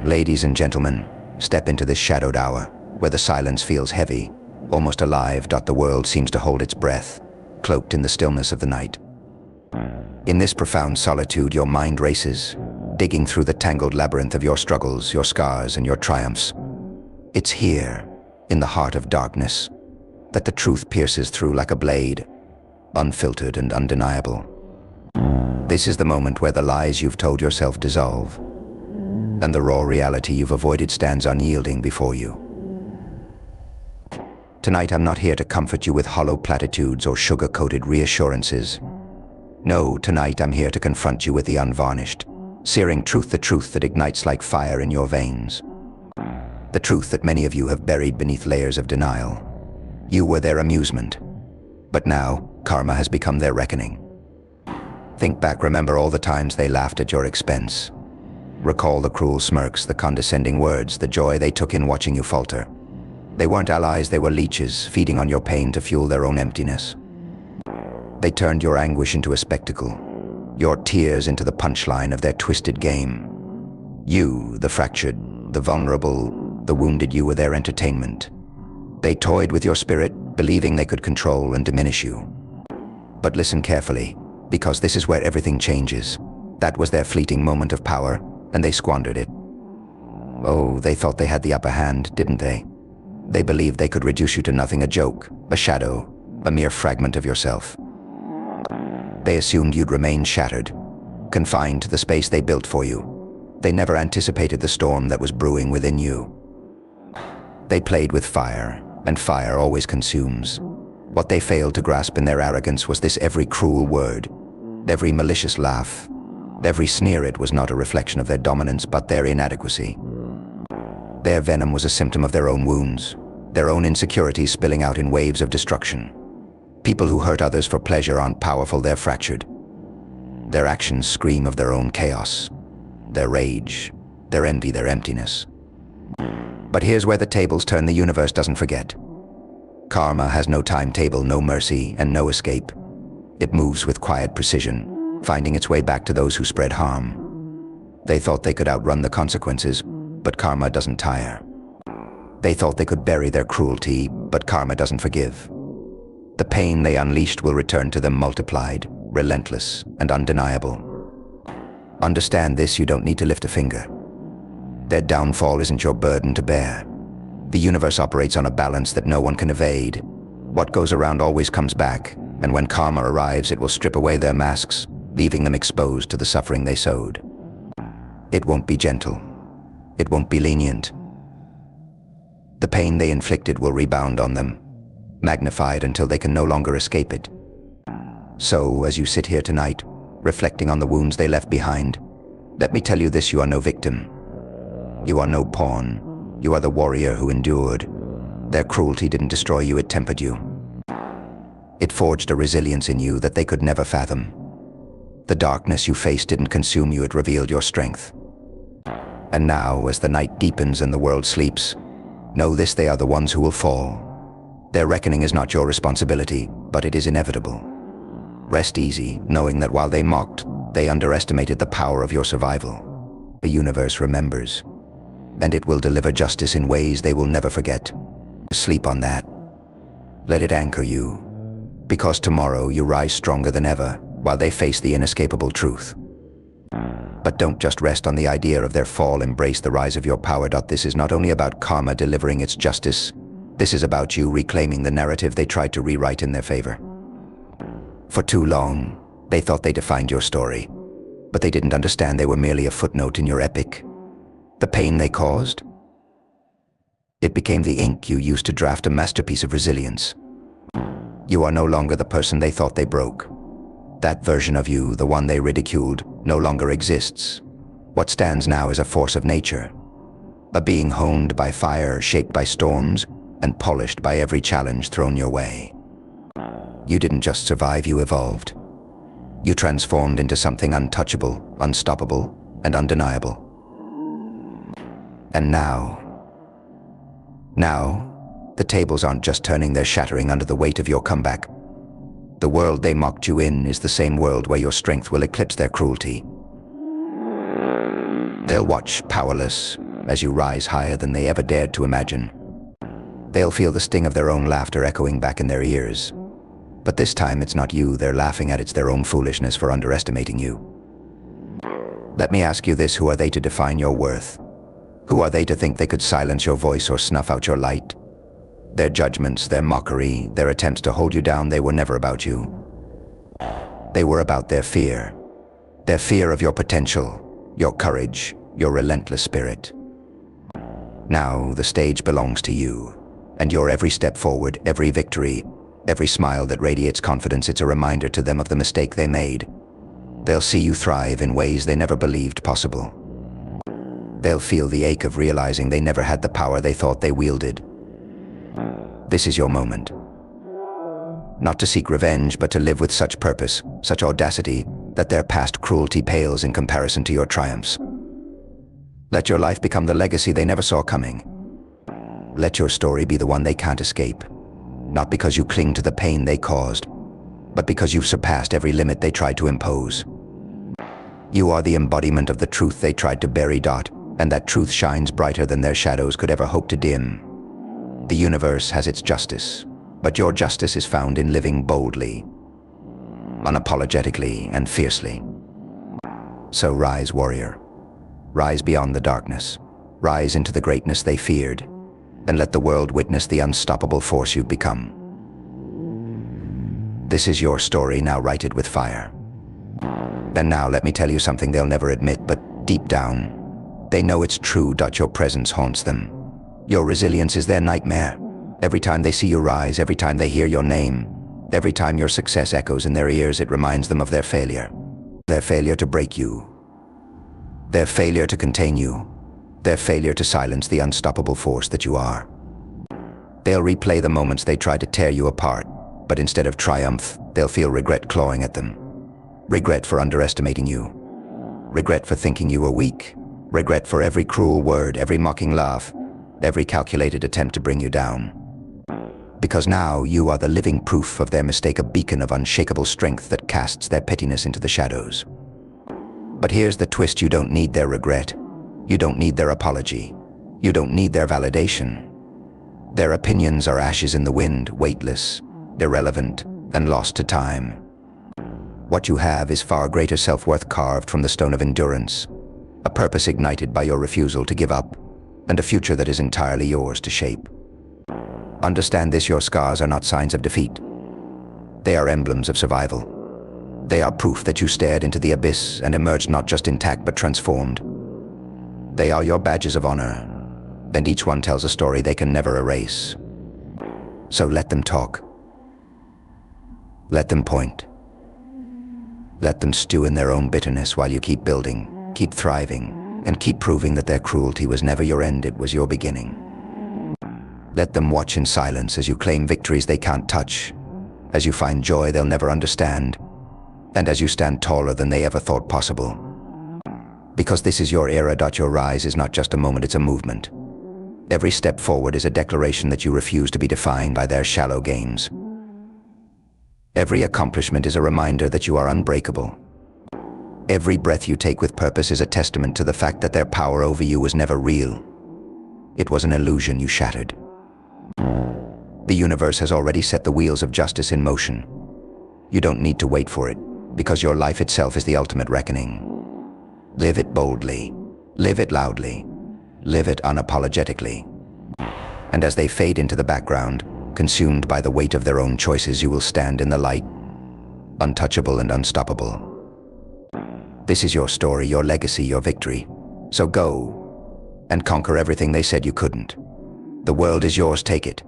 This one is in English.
Ladies and gentlemen, step into this shadowed hour, where the silence feels heavy, almost alive. The world seems to hold its breath, cloaked in the stillness of the night. In this profound solitude, your mind races, digging through the tangled labyrinth of your struggles, your scars, and your triumphs. It's here, in the heart of darkness, that the truth pierces through like a blade, unfiltered and undeniable. This is the moment where the lies you've told yourself dissolve, and the raw reality you've avoided stands unyielding before you. Tonight, I'm not here to comfort you with hollow platitudes or sugar-coated reassurances. No, tonight I'm here to confront you with the unvarnished, searing truth, the truth that ignites like fire in your veins. The truth that many of you have buried beneath layers of denial. You were their amusement, but now karma has become their reckoning. Think back, remember all the times they laughed at your expense. Recall the cruel smirks, the condescending words, the joy they took in watching you falter. They weren't allies, they were leeches, feeding on your pain to fuel their own emptiness. They turned your anguish into a spectacle, your tears into the punchline of their twisted game. You, the fractured, the vulnerable, the wounded, you were their entertainment. They toyed with your spirit, believing they could control and diminish you. But listen carefully, because this is where everything changes. That was their fleeting moment of power, and they squandered it. Oh, they thought they had the upper hand, didn't they? They believed they could reduce you to nothing, a joke, a shadow, a mere fragment of yourself. They assumed you'd remain shattered, confined to the space they built for you. They never anticipated the storm that was brewing within you. They played with fire, and fire always consumes. What they failed to grasp in their arrogance was this: every cruel word, every malicious laugh, every sneer, it was not a reflection of their dominance but their inadequacy. Their venom was a symptom of their own wounds, their own insecurities spilling out in waves of destruction. People who hurt others for pleasure aren't powerful, they're fractured. Their actions scream of their own chaos, their rage, their envy, their emptiness. But here's where the tables turn. The universe doesn't forget. Karma has no timetable, no mercy, and no escape. It moves with quiet precision, finding its way back to those who spread harm. They thought they could outrun the consequences, but karma doesn't tire. They thought they could bury their cruelty, but karma doesn't forgive. The pain they unleashed will return to them multiplied, relentless, and undeniable. Understand this: you don't need to lift a finger. Their downfall isn't your burden to bear. The universe operates on a balance that no one can evade. What goes around always comes back, and when karma arrives, it will strip away their masks, leaving them exposed to the suffering they sowed. It won't be gentle. It won't be lenient. The pain they inflicted will rebound on them, magnified until they can no longer escape it. So, as you sit here tonight, reflecting on the wounds they left behind, let me tell you this: you are no victim. You are no pawn. You are the warrior who endured. Their cruelty didn't destroy you, it tempered you. It forged a resilience in you that they could never fathom. The darkness you faced didn't consume you, it revealed your strength. And now, as the night deepens and the world sleeps, know this: they are the ones who will fall. Their reckoning is not your responsibility, but it is inevitable. Rest easy, knowing that while they mocked, they underestimated the power of your survival. The universe remembers, and it will deliver justice in ways they will never forget. Sleep on that. Let it anchor you, because tomorrow you rise stronger than ever, while they face the inescapable truth. But don't just rest on the idea of their fall, embrace the rise of your power. This is not only about karma delivering its justice, this is about you reclaiming the narrative they tried to rewrite in their favor. For too long, they thought they defined your story, but they didn't understand they were merely a footnote in your epic. The pain they caused, it became the ink you used to draft a masterpiece of resilience. You are no longer the person they thought they broke. That version of you, the one they ridiculed, no longer exists. What stands now is a force of nature, a being honed by fire, shaped by storms, and polished by every challenge thrown your way. You didn't just survive, you evolved. You transformed into something untouchable, unstoppable, and undeniable. And now, the tables aren't just turning, they're shattering under the weight of your comeback. The world they mocked you in is the same world where your strength will eclipse their cruelty. They'll watch, powerless, as you rise higher than they ever dared to imagine. They'll feel the sting of their own laughter echoing back in their ears. But this time it's not you they're laughing at, it's their own foolishness for underestimating you. Let me ask you this: who are they to define your worth? Who are they to think they could silence your voice or snuff out your light? Their judgments, their mockery, their attempts to hold you down, they were never about you. They were about their fear. Their fear of your potential, your courage, your relentless spirit. Now the stage belongs to you, and your every step forward, every victory, every smile that radiates confidence, it's a reminder to them of the mistake they made. They'll see you thrive in ways they never believed possible. They'll feel the ache of realizing they never had the power they thought they wielded. This is your moment. Not to seek revenge, but to live with such purpose, such audacity, that their past cruelty pales in comparison to your triumphs. Let your life become the legacy they never saw coming. Let your story be the one they can't escape. Not because you cling to the pain they caused, but because you've surpassed every limit they tried to impose. You are the embodiment of the truth they tried to bury, and that truth shines brighter than their shadows could ever hope to dim. The universe has its justice, but your justice is found in living boldly, unapologetically and fiercely. So rise, warrior. Rise beyond the darkness. Rise into the greatness they feared, and let the world witness the unstoppable force you've become. This is your story, now write it with fire. And now let me tell you something they'll never admit, but deep down, they know it's true. Your presence haunts them. Your resilience is their nightmare. Every time they see you rise, every time they hear your name, every time your success echoes in their ears, it reminds them of their failure. Their failure to break you. Their failure to contain you. Their failure to silence the unstoppable force that you are. They'll replay the moments they tried to tear you apart, but instead of triumph, they'll feel regret clawing at them. Regret for underestimating you. Regret for thinking you were weak. Regret for every cruel word, every mocking laugh, every calculated attempt to bring you down. Because now you are the living proof of their mistake, a beacon of unshakable strength that casts their pettiness into the shadows. But here's the twist: you don't need their regret. You don't need their apology. You don't need their validation. Their opinions are ashes in the wind, weightless, irrelevant, and lost to time. What you have is far greater self-worth carved from the stone of endurance, a purpose ignited by your refusal to give up, and a future that is entirely yours to shape. Understand this: your scars are not signs of defeat. They are emblems of survival. They are proof that you stared into the abyss and emerged not just intact but transformed. They are your badges of honor, and each one tells a story they can never erase. So let them talk. Let them point. Let them stew in their own bitterness while you keep building, keep thriving, and keep proving that their cruelty was never your end, it was your beginning. Let them watch in silence as you claim victories they can't touch, as you find joy they'll never understand, and as you stand taller than they ever thought possible. Because this is your era. Your rise is not just a moment, it's a movement. Every step forward is a declaration that you refuse to be defined by their shallow games. Every accomplishment is a reminder that you are unbreakable. Every breath you take with purpose is a testament to the fact that their power over you was never real. It was an illusion you shattered. The universe has already set the wheels of justice in motion. You don't need to wait for it, because your life itself is the ultimate reckoning. Live it boldly, live it loudly, live it unapologetically. And as they fade into the background, consumed by the weight of their own choices, you will stand in the light, untouchable and unstoppable. This is your story, your legacy, your victory. So go and conquer everything they said you couldn't. The world is yours, take it.